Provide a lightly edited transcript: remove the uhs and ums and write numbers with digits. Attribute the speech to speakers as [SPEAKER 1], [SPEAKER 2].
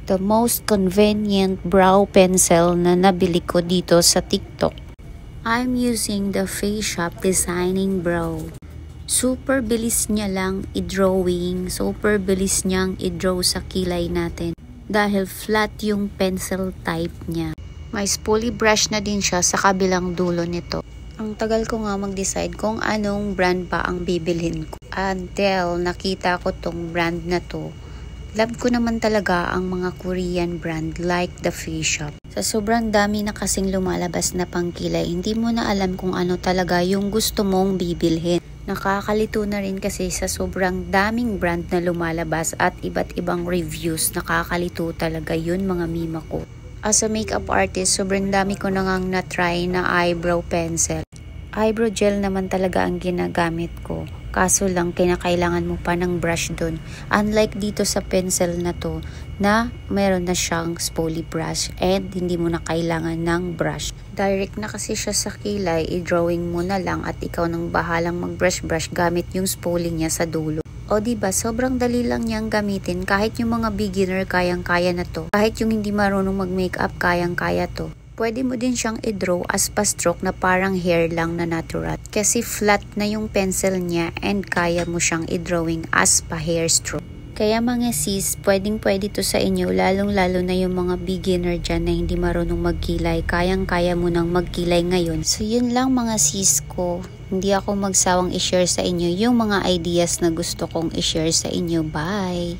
[SPEAKER 1] The most convenient brow pencil na nabili ko dito sa TikTok. I'm using the Face Shop Designing Brow. Super bilis niya lang i-drawing, super bilis niyang i-draw sa kilay natin dahil flat yung pencil type niya. May spoolie brush na din siya sa kabilang dulo nito. Ang tagal ko nga mag-decide kung anong brand ba ang bibilhin ko. Until nakita ko tong brand na to. Love ko naman talaga ang mga Korean brand like the Face Shop. Sa sobrang dami na kasing lumalabas na pangkilay, hindi mo na alam kung ano talaga yung gusto mong bibilhin. Nakakalito na rin kasi sa sobrang daming brand na lumalabas at iba't ibang reviews. Nakakalito talaga yun mga mima ko. As a makeup artist, sobrang dami ko na ngang na-try na eyebrow pencil. Eyebrow gel naman talaga ang ginagamit ko. Kaso lang, kinakailangan mo pa ng brush dun. Unlike dito sa pencil na to, na meron na siyang spoolie brush and hindi mo na kailangan ng brush. Direct na kasi siya sa kilay, i-drawing mo na lang at ikaw nang bahalang mag-brush-brush gamit yung spoolie niya sa dulo. O diba, sobrang dali lang niyang gamitin. Kahit yung mga beginner, kayang-kaya na to. Kahit yung hindi marunong mag-makeup, kayang-kaya to. Pwede mo din siyang i-draw as pa-stroke na parang hair lang na natural. Kasi flat na yung pencil niya and kaya mo siyang i-drawing as pa-hair stroke. Kaya mga sis, pwedeng-pwede to sa inyo, lalong-lalo na yung mga beginner dyan na hindi marunong magkilay. Kayang-kaya mo nang magkilay ngayon. So yun lang mga sis ko. Hindi ako magsawang i-share sa inyo yung mga ideas na gusto kong i-share sa inyo. Bye!